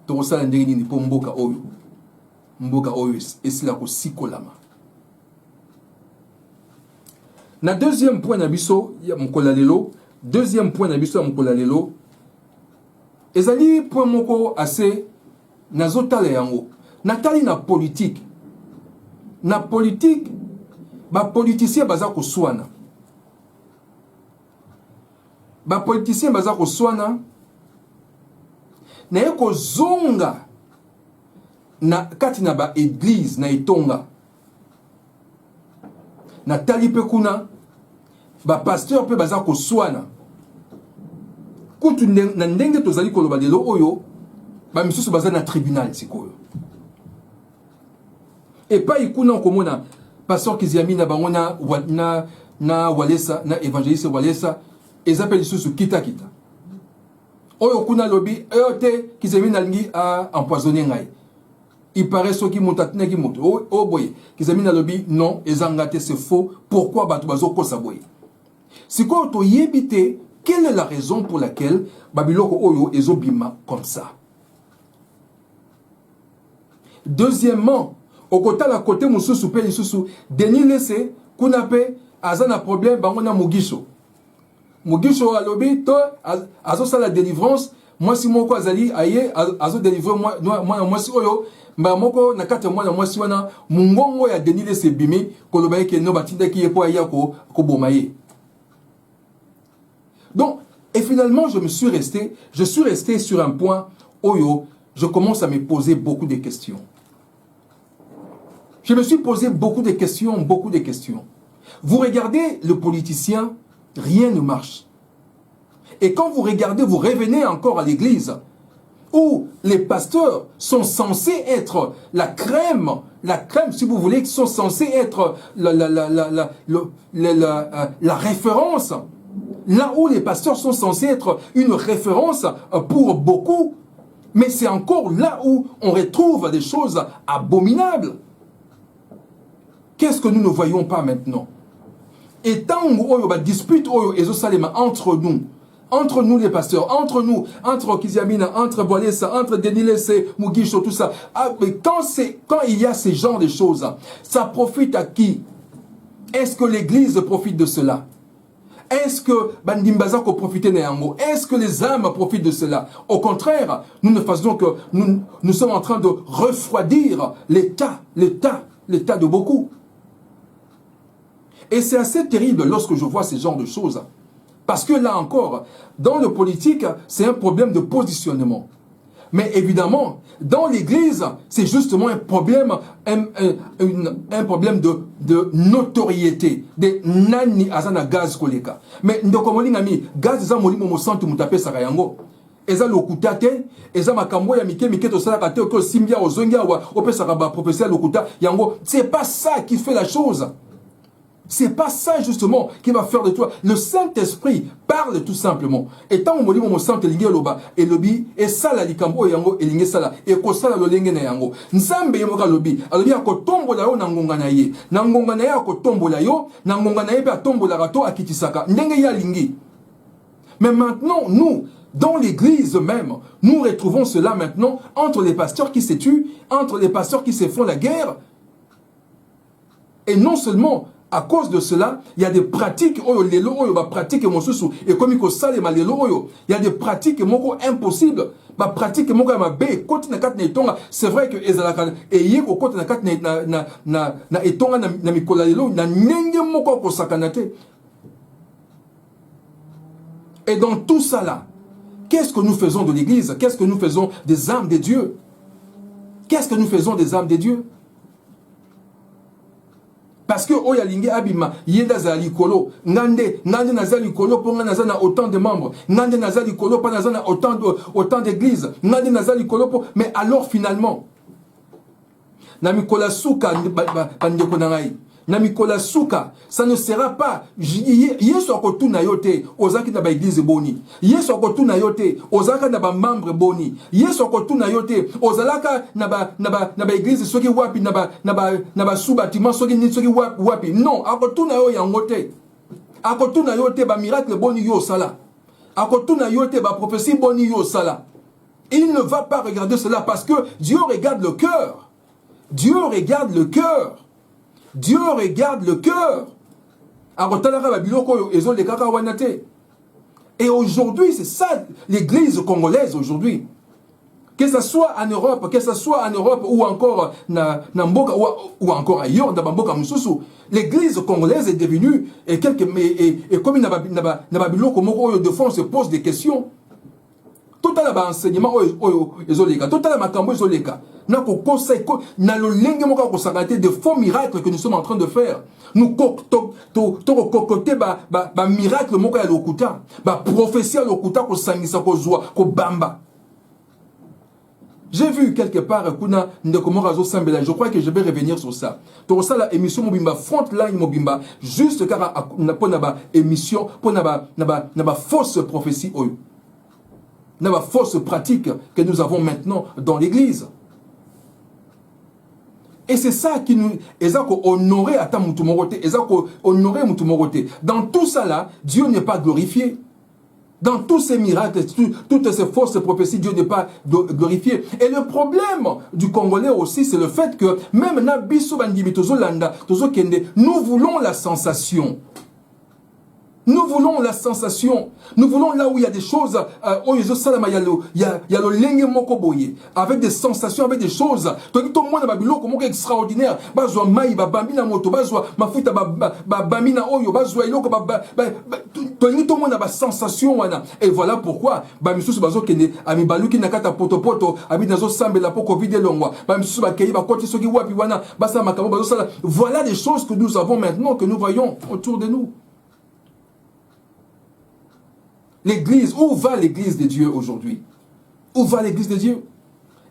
Tokosala ndenge nini po mboka oyo. Mboka oyo esila ko sikolama. Na deuxième point na biso ya mokola lelo, deuxième point na biso ya mokola lelo. Ezali point moko assez nazotala yango. Natali na politique. Na politique ba politicien baza ko swana. Ba politicien baza ko swana na yeko zonga na kati na ba église na etonga na talipe kuna ba pasteur pe baza ko swana kutu na ndenge tozali koloba lelo oyo ba misusu baza na tribunal sikoyo et pas ikuna komona pasteur Kiziami na bango na Walesa na évangéliste Walesa ezapeli susu kita oyo kuna lobi eote Kiziami na lingi a empoisonné ngai. Il paraît ce qui monte ki moto oh boy Kiziami na lobi non ezangate c'est faux. Pourquoi batu bazo kosa boy siko to yebite quelle est la raison pour laquelle babiloko oyo ezobima comme ça. Deuxièmement, au côté la côté mususu pe lisusu Denis Lese kuna pe azana problème bango na Mugisho alobi to azo sala délivrance moi si moko azali aye azo délivrer moi si oyo mba moko na kate moi na moi si wana mungongo ya Denis Lese bimi koloba ke no batinda ki yepo ya ko bomaye. Donc et finalement je suis resté sur un point oyo je commence à me poser beaucoup de questions. Je me suis posé beaucoup de questions. Vous regardez le politicien, rien ne marche. Et quand vous regardez, vous revenez encore à l'église, où les pasteurs sont censés être la crème, si vous voulez, qui sont censés être la référence. Là où les pasteurs sont censés être une référence pour beaucoup. Mais c'est encore là où on retrouve des choses abominables. Qu'est-ce que nous ne voyons pas maintenant? Et tant qu'il y a dispute entre nous les pasteurs, entre Kiziamina, entre Boalesa, entre Denis Lese, Mugisho, tout ça, mais quand il y a ces genres de choses, ça profite à qui? Est-ce que l'église profite de cela? Est-ce que Bandimbazako profite Neango? Est-ce que les âmes profitent de cela? Au contraire, nous ne faisons que nous sommes en train de refroidir l'état de beaucoup. Et c'est assez terrible lorsque je vois ce genre de choses. Parce que là encore, dans le politique, c'est un problème de positionnement. Mais évidemment, dans l'église, c'est justement un problème, un problème de notoriété. De nani azana gaz koleka. Mais ndokomoli ngami, gaz za molimo mo santu mutape sarayango. Eza lokuta te, eza makambo ya mike to sala kate ko simbia ozongia wa opesa ba professeur lokuta yango. C'est pas ça qui fait la chose. C'est pas ça justement qui va faire de toi. Le Saint-Esprit parle tout simplement. Et tant que mon santé lingue loba et lobi et ça la likambo yango et lingue sala et ko sala lo lingue na yango. Nzambe yemoka lobi. Alobi akotombola yo na ngonga na ye. Na ngonga na ye akotombola yo, na ngonga na ye pe atombola rato akitisaka. Ndenge ya lingi. Mais maintenant nous dans l'église même, nous retrouvons cela maintenant entre les pasteurs qui se tuent, entre les pasteurs qui se font la guerre. Et non seulement à cause de cela, il y a des pratiques, il y a des pratiques impossibles. C'est vrai que et dans tout ça là, Qu'est-ce que nous faisons de l'église? Qu'est-ce que nous faisons des âmes de Dieu? Qu'est-ce que nous faisons des âmes de Dieu? Parce que Oyalinge Abima, Yenda Zali Kolo, Nande Nazali Kolo, pour Nazana autant de membres, Nande Nazali Kolo, pas Nazana autant d'églises, Nande Nazali Kolo, mais alors finalement, Namikola Souka, Bandekonangai. Namikola Souka, ça ne sera pas. Yeso akotu na yote, ozaki na ba église boni. Yeso akotu na yote, ozaka na ba membre boni. Yeso akotu na yote, ozalaka na ba église soki wapi na ba sous-bâtiment soki wapi. Non, akotu na yo yangote. Akotu na yote ba miracle boni yo sala. Akotu na yote ba prophétie boni yo sala. Il ne va pas regarder cela parce que Dieu regarde le cœur. Dieu regarde le cœur. Dieu regarde le cœur. Et aujourd'hui, c'est ça l'église congolaise aujourd'hui. Que ce soit en Europe, ou encore ou encore ailleurs, l'église congolaise est devenue et comme de fond se pose des questions. Tout à l'heure, enseignement, tout à l'heure, de faux miracles que nous sommes en train de faire. Nous concocter ba miracle moko ya lokuta, ba prophétie ya lokuta ko sangisa ko zwa ko bamba. J'ai vu quelque part je crois que je vais revenir sur ça. Pour ça la émission mobimba frontline mobimba juste car pour na émission pour na fausse prophétie oyo. Na fausse pratique que nous avons maintenant dans l'église. Et c'est ça qui nous... honorer Dans tout ça là, Dieu n'est pas glorifié. Dans tous ces miracles, toutes ces fausses prophéties, Dieu n'est pas glorifié. Et le problème du Congolais aussi, c'est le fait que même nous voulons la sensation. Nous voulons la sensation. Nous voulons là où il y a des choses, il y a le lenge moko boye, avec des sensations, avec des choses. Tout le monde a biloko moko extraordinaire. Bazwa mai ba bambina moto, bazwa mafuta ba bambina oyo, bazwa iloko tout le monde a ba sensation wana. Et voilà pourquoi ba misusu bazo kende ami baluki nakata poto abi nazo sambela poko vide longwa. Ba misusu ba kei ba koti soki wapi wana, basa makamo bazo sala. Voilà des choses que nous avons maintenant, que nous voyons autour de nous. L'église, où va l'église de Dieu aujourd'hui? Où va l'église de Dieu?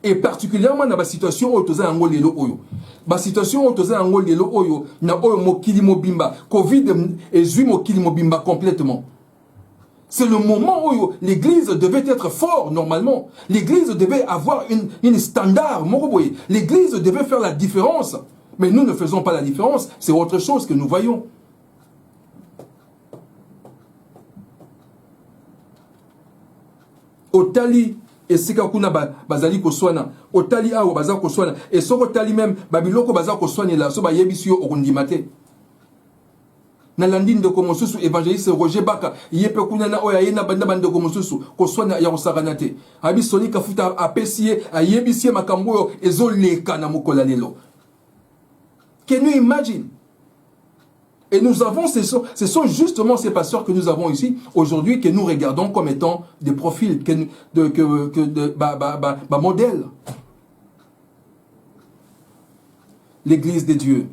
Et particulièrement dans la situation où tu as un lelo oyo. La situation où tu as un lelo oyo, na oyo mokili mobimba, Covid et zui mokili mobimba complètement. C'est le moment où l'église devait être fort normalement. L'église devait avoir une standard. L'église devait faire la différence. Mais nous ne faisons pas la différence. C'est autre chose que nous voyons. Otali et sikakuna bazali koswana otali awo baza koswana et soko tali même babiloko baza koswana la so ba yebisio okundimate na landine de komosusu évangéliste Roger Baka yepe kuna na oya yena banda komosusu koswana ya kosakanate abisoli kafuta apesie ayebisie makambo ezoleka na mokola lelo. Can you imagine? Et nous avons, ce sont justement ces pasteurs que nous avons ici aujourd'hui que nous regardons comme étant des profils, modèles. L'église de Dieu,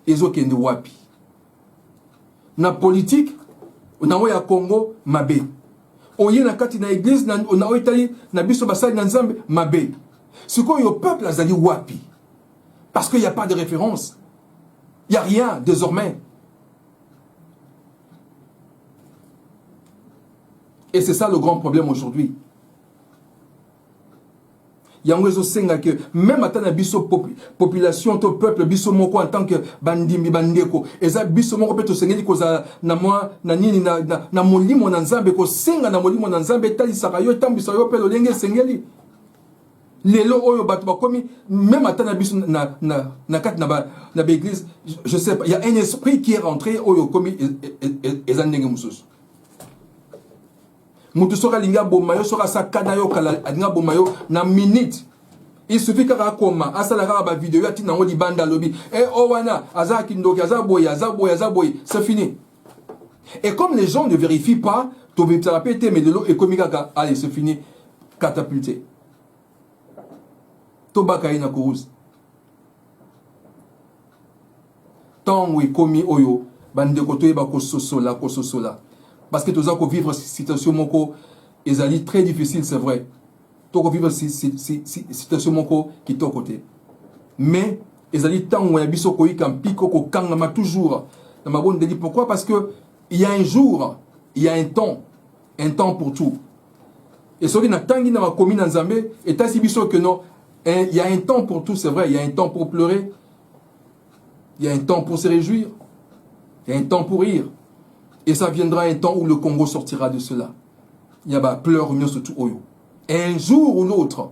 ezokende wapi. Na politique, na oya Congo, mabe. Oye na kati na église, na oitali, na biso basali na nzambe, mabe. Ce qu'on y au peuple azali wapi. Parce qu'il n'y a pas de référence. Il n'y a rien désormais. Et c'est ça le grand problème aujourd'hui. Il y a un réseau que même à la population, ton peuple, biso moko en tant que bandimbi bandeko, et ça biso moko peut te senga ko za na moi na nini na molimo na nzambe ko senga na molimo na nzambe tali sakayo tambisa yo pe lo lenge sengeli. Lelo oyo batu bakomi même à la biso na kat na église, je sais pas, il y a un esprit qui est rentré oyo komi ezandenge mususu. Mutusoka linga bomayo soka sakana yo kala linga bomayo na minute. Il suffit qu'à koma asala ka ba vidéo ati na ngoli banda lobby et owana azaki ndoki azaboya c'est fini. Et comme les gens ne vérifient pas, ça va péter, mais de l'eau économique, allez, c'est fini, catapulté. Tobaka ina cause. Tant où est commis oyo, bande koto eba ko sosola. Parce que tous vivre vivre situation moko, ezali très difficile, c'est vrai. Toko vivre situation moko qui est au côté. Mais ezali tant où ya biso ko ikam piko ko kangama toujours. Dans ma bonne dit pourquoi? Parce que il y a un jour, il y a un temps pour tout. Et ce qui n'a tangi na commune en Zambé, et si biso que non, il y a un temps pour tout, c'est vrai, il y a un temps pour pleurer, il y a un temps pour se réjouir, il y a un temps pour rire. Et ça viendra un temps où le Congo sortira de cela. Il y a pleurs surtout oyo. Et un jour ou l'autre,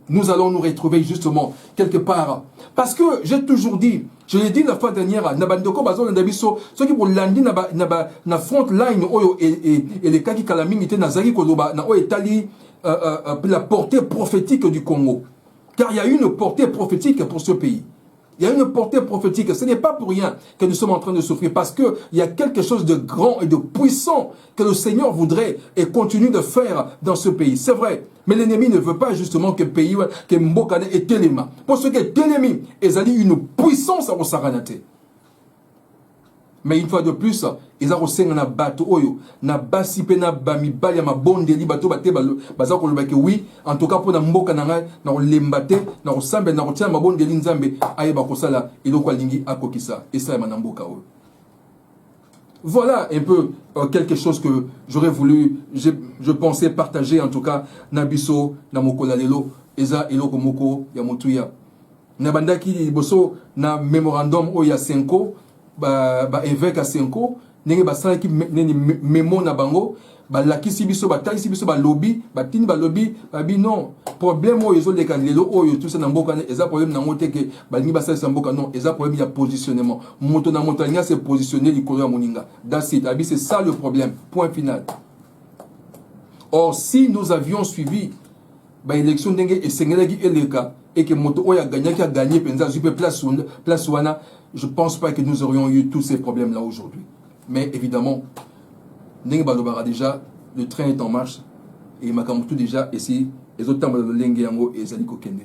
nous allons nous retrouver justement quelque part. Parce que j'ai toujours dit, je l'ai dit la fois dernière, Nabandoko Bazon Ndabiso, ceux qui pour lundi na front line oyo et les cas qui calamité Nazari Kodoba, na oyo etali la portée prophétique du Congo. Car il y a une portée prophétique pour ce pays. Il y a une portée prophétique. Ce n'est pas pour rien que nous sommes en train de souffrir. Parce qu'il y a quelque chose de grand et de puissant que le Seigneur voudrait et continue de faire dans ce pays. C'est vrai. Mais l'ennemi ne veut pas justement que le pays, que Mbokane et Téléma. Pour ce qui est Télémi, ils ont une puissance à Osaranate. Mais une fois de plus, ils ont aussi un bateau oyo, na basi pena bami bali ma bondeli bateau bate baza ko lobake oui, en tout cas pour na mboka na ngai na lembate na sambe na tia ma bondeli nzambe ayeba ko sala iloko lingi akokisa et ça na mboka oyo. Voilà un peu quelque chose que j'aurais voulu, je pensais partager en tout cas na biso na mokola lelo eza iloko moko ya motuya. Na bandaki boso na memorandum oya 5 évêque à Senko, nenge basala ki memo na bango, lakisi biso batalisi biso lobby, batini lobby, babi non, problème oyo ezo leka lelo oyo tout ça na mboka eza problème na ngote ke balingi basala sa mboka non, eza problème ya positionnement. Moto na montagne se positionner likolo ya moninga. That's it. Abi c'est ça le problème. Point final. Or si nous avions suivi élection ndenge esengelaki eleka et que moto oya gagné penza zupe place wana, je ne pense pas que nous aurions eu tous ces problèmes-là aujourd'hui. Mais évidemment, Ndenge Balobara déjà, le train est en marche. Et Makamutu déjà, ici, les autres temps de Lenge Yango et Zaliko Kende.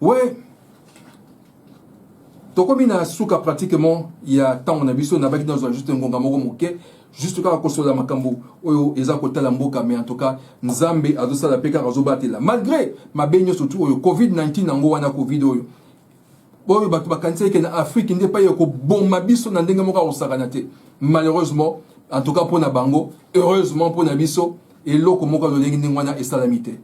Ouais. Tokomina Souka pratiquement, il y a tant on a vu ça, on a vu dans un juste un gongamoro moké, juste quand on a la Makambo, Oyo, Ezakota Lamboka, mais en tout cas, Nzambe, Adosa la Peka Razobatela. Malgré ma baigne surtout, Covid-19, Nango, Wana Covid, Oyo. Malheureusement, en tout cas pour Nabango, heureusement pour Nabiso, et l'autre et salamité.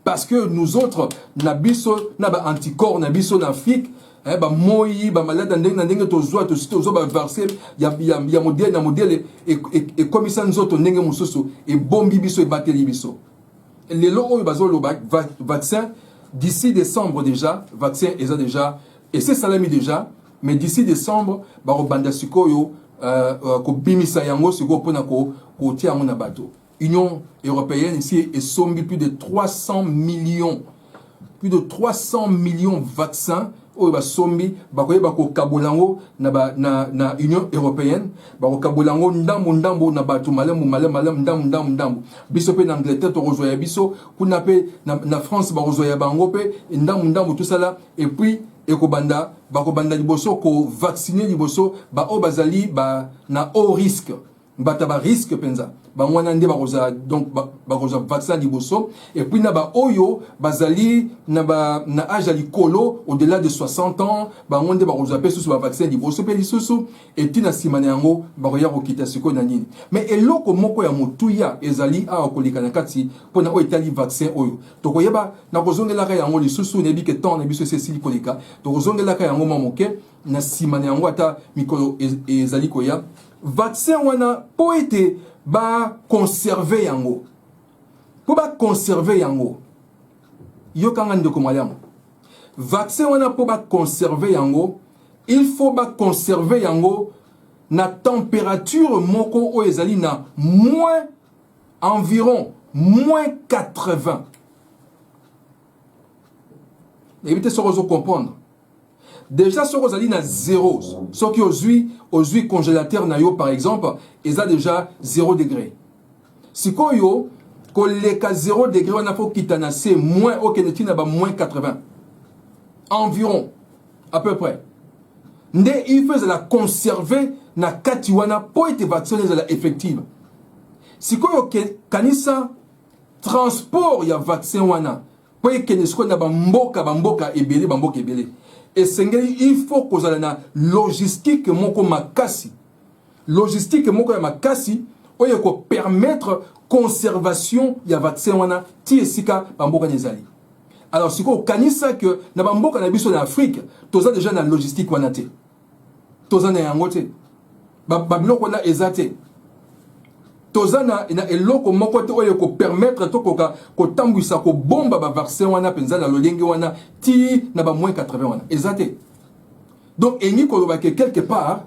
Parce que nous autres, Nabiso, Naba anticorps, Nabiso, Nafik, moi, malade, Nandeng, Tozoa, Tozoa, versé, il y a modèle, et comme ça, nous autres, Nenge Moussoso, et Bombi Biso, et Bateli Biso. Les lots, vaccin, d'ici décembre déjà, vaccin, ils ont déjà. Et c'est salami déjà, mais d'ici décembre, banda sikoyo ko bimisa yango siko pona ko tia mon bateau. Union européenne ici est sombi plus de 300 millions vaccins o ba sombi ko kabolango na Union européenne ko kabolango ndambo na bateau malamu ndambo biso pe na Angleterre to rejoya biso kuna pe na France ba rejoya bango pe ndambo tout ça là et puis ekobanda liboso ko vacciner liboso bazali na haut risque bataba risque penza wana nde donc vaccin liboso et puis na oyo bazali na âge à likolo au-delà de 60 ans nde pe susu vaccin liboso pe lisusu et tina simane yango bakoya kokita siko na nini mais eloko moko ya motuya ezali a kolika na kati pona o etali vaccin oyo tokoyeba na kozongela ka yango lisusu nebi ke temps na biso sesili kolika tokozongela ka yango mamoke na simane yango ata mikolo ezali koya vaccin wana po ete conserver yango. Po conserver yango. Yo kanga ndeko malamu. Vaccin wana po conserver yango, il faut conserver yango na température moko o ezali na environ -80. Évitez ce que vous comprendre. déjà ce que na zéro ce qui aux congélateur na yo par exemple ils a déjà 0 degré si koyo koleka 0 degré on a faut kitana c'est moins au Kennedy na ba moins 80 environ à peu près nde il faut la conserver na kati wana po ete vaccin la effective si koyo kanisa transport ya vaccin wana po ekende siko na bamboka ebele et sengeli il faut kozala na logistique moko makasi ya makasi oyo ko permettre conservation ya vaccin wana ti esika bamboka nezali alors siko kanisa que na bamboka na biso na Afrique toza déjà na logistique wana te toza na yango te babiloko na ezate tozana ina eloko moko te oyo ko permettre to ko tambwisa ko bomba ba vaccin wana penza na lolenge wana ti na ba moins 80 wana ezate donc eni ko ba quelque part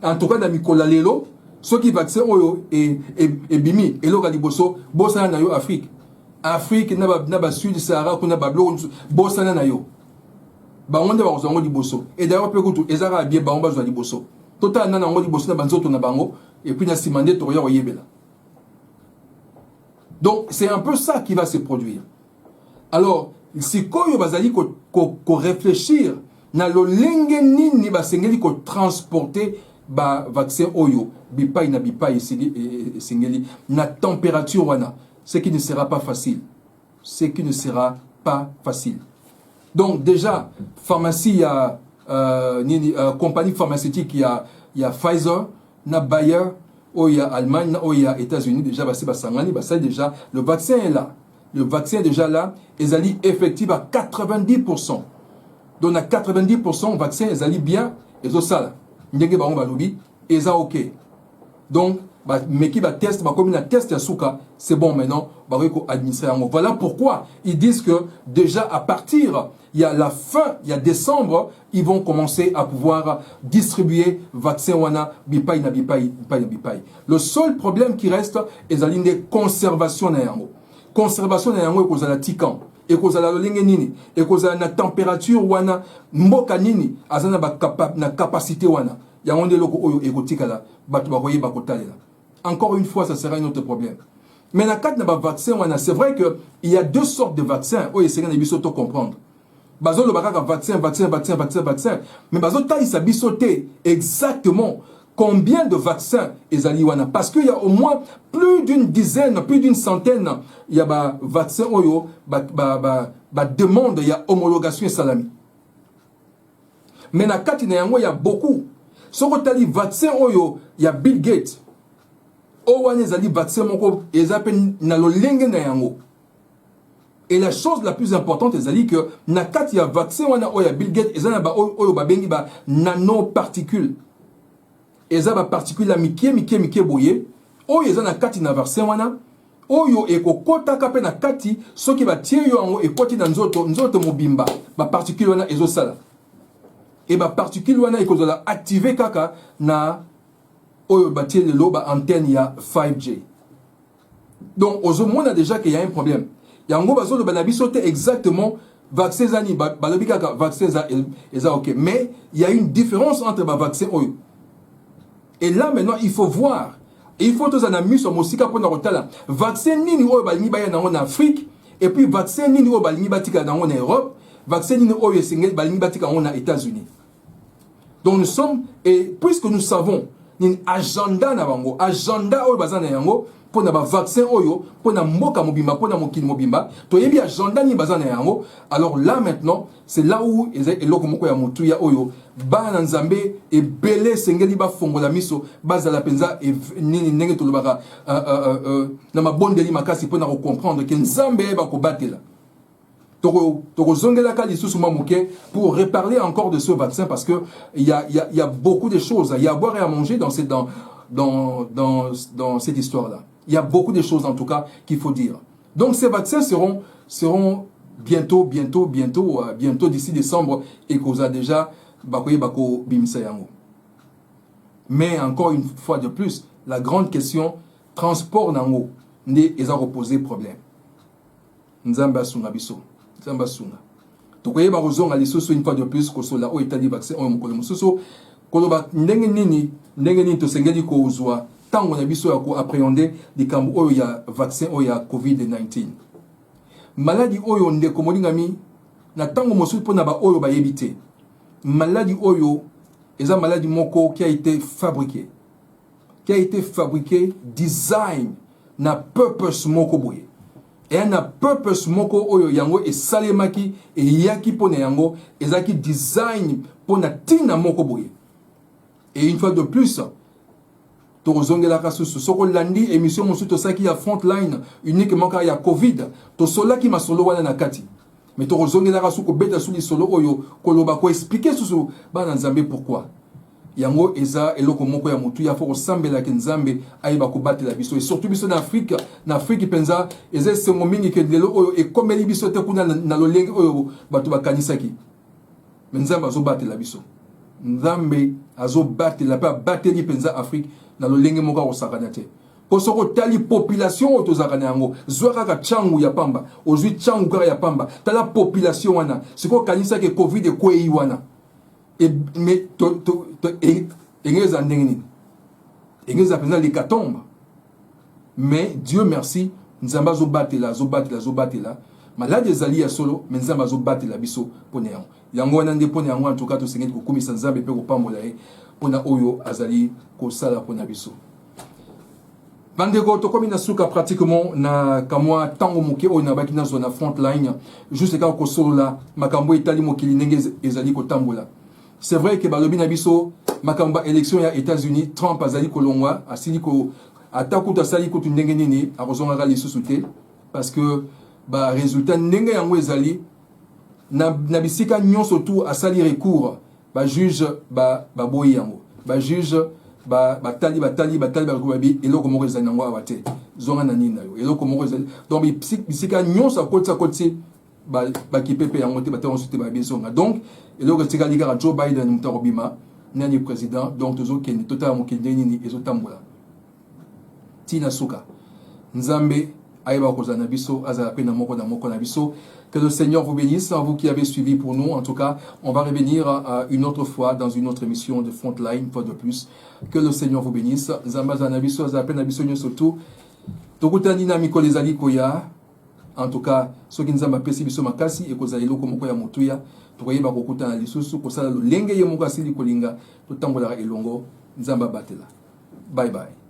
en tout cas na mikola lelo soki vaccin oyo e bimi eloko liboso bosana na yo Afrique na ba sud Sahara kuna ba bloko bosana na yo ba onde ba kozango liboso et d'ailleurs pe kutu ezara bien ba omba zo liboso total na ngo liboso na banzoto na bango et puis na simande to yo yebela. Donc, c'est un peu ça qui va se produire. Alors, si koyo bazali ko réfléchir na lo lenge nini basengeli ko transporter ba vaccin oyo bipai sengeli na température wana, ce qui ne sera pas facile. Donc déjà pharmacie compagnie pharmaceutique il y a Pfizer, na Bayer, il y a Allemagne, il y a États-Unis, déjà, déjà, le vaccin est là. Le vaccin est déjà là, et il est effectif à 90%. Donc, à 90%, le vaccin est bien, et ça, il y a OK. Donc, mais qui va tester, comme il a testé à Souka, c'est bon maintenant, administrer. Voilà pourquoi ils disent que déjà à partir, il y a la fin, il y a décembre, ils vont commencer à pouvoir distribuer vaccin wana bipai. Le seul problème qui reste est la ligne de conservation na yango. Conservation na yango est la tikan, et cause la lenge nini, et cause la température wana mboka nini, azana na capacité wana. Yango de loko oyo egotika la, batu bakoye bakotalela. Encore une fois, ça sera un autre problème. Mais dans le cas vaccin, c'est vrai qu'il y a deux sortes de vaccins. Oui, c'est ce qu'il faut comprendre. Bazo le vaccin. Mais bazo taille sa bisoté exactement combien de vaccins ils ont. Parce qu'il y a au moins plus d'une dizaine, plus d'une centaine, il y a vaccin oyo, demande, il y a homologation et salami. Mais dans le cas il y a beaucoup. Si on a vaccin oyo, il y a Bill Gates. Et la chose la plus importante est que nakati ya vaccin wana oya Bill Gates ezana ba oyo ba bengi ba nanoparticules eza ba particules la mike boye oyo ezana kati na vaccin wana oyo ekokota kape na kati soki ba tie yo yango ekoti na nzoto mobimba ba particules wana ezosala et ba particules wana ekozala activer kaka na oyo batie le loba antenne ya 5G. Donc on a déjà qu'il y a un problème. Yango bazo le banabisote exactement vaccin zani balobi kaka vaccin za OK, mais il y a une différence entre ba vaccin oyo. Et là maintenant il faut voir, et il faut tous analyser sur mosika pour na vaccin nini oyo balingi ba na en Afrique et puis vaccin nini oyo balingi batika na en Europe, vaccin nini oyo singel balingi batika en États-Unis. Donc nous sommes, et puisque nous savons ni agenda na bango agenda oyo bazana yango pona ba vaccin oyo pona mboka mobimba pona mokili mobimba to yebi agenda ni bazana yango. Alors là maintenant c'est là où eloko moko ya mutu ya oyo bana nzambe e belé sengeli ba fongola miso bazala penza e nini ndenge to lobaka na mabondeli makasi pona ko comprendre que nzambe ba ko batela pour reparler encore de ce vaccin parce que il y a beaucoup de choses, il y a à boire et à manger dans cette histoire-là. Il y a beaucoup de choses en tout cas qu'il faut dire. Donc ces vaccins seront bientôt d'ici décembre et qu'on a déjà mais encore une fois de plus, la grande question transport nango ne eza reposer problème. Nzamba sunga biso. tokoye ba kozonga lisusu une fois de plus kosola o etali vaccin o mokolo mosusu koloba ndenge nini tosengeli kozwa tango na biso ya ko appréhender likambo oyo ya vaccin oyo ya COVID-19 maladie oyo ndeko molingami na tango mosusu pona ba oyo ba yebite maladie oyo eza maladie moko qui a été fabriqué design na purpose moko boye et na purpose moko oyo yango esalemaki e yaki pona yango ezaki design pona tina moko boye et une fois de plus tozongela kasusu soko landi émission mosusu tosaki ya frontline uniquement ka ya covid to solaki masolo wana na kati mais tozongela kasuko beta suli solo oyo koloba ko expliquer susu bana nzambe pourquoi yango eza eloko moko ya mutu ya fo sambela ke nzambe ayeba ko batela biso et surtout biso na Afrique penza eza sengo mingi ke lelo oyo e komeli biso te kuna na lolenge oyo batu bakanisaki mais nzambe azo batela biso nzambe azo batela pa bateli penza Afrique na lolenge moko ko sakana te posoko tali population otozakana yango zwaka ka changu ya pamba ozwi changu ka ya pamba tala population wana siko kanisa ke covid ekwei wana et mais engeza ndengeni engeza penza likatomba mais Dieu merci nzamba zo batela malade ezali ya solo mais nzamba zo batela biso pona yango wana nde pona yango en tout cas to sengeli ko komisa nzambe pe ko pambola pona oyo azali ko sala pona biso bandeko tokomi na suka pratiquement na kamwa tango moke oyo na baki na zona frontline juste ka ko solola makambo etali mokili ndenge ezali ko tambola. C'est vrai que balobi na biso makambo élection ya États-Unis Trump azali kolongwa asili ko atakuta sali ko ndenge nini akozonga ka lisusu te parce que ba résultat ndenge yango ezali na bisika nyonso tout asali recours ba juge ba boyi yango ba juge batali bakubabi eloko moko ezali nango awa te zonga na nini na yo eloko moko ezali donc bisika nyonso akoti bakipepe yango te batango te babizonga donc eloko etikali kaka Joe Biden mutu akobima nani président donc tozokende totala mokende nini ezotambola tina suka nzambe ayeba kozala na biso azala pe na moko na biso. Que le Seigneur vous bénisse, à vous qui avez suivi pour nous. En tout cas, on va revenir une autre fois dans une autre émission de Frontline, une fois de plus. Que le Seigneur vous bénisse. Zamba zanabiso, zapen abiso surtout. Tokutani na mikole zali koya. En tout cas, ceux qui nous ont pesi biso makasi et kozali loko moko ya mutuya. Tokoyeba kokuta na lisusu kosala lenge ye moko asili kolinga. Totambola elongo. Nzamba batela. Bye bye.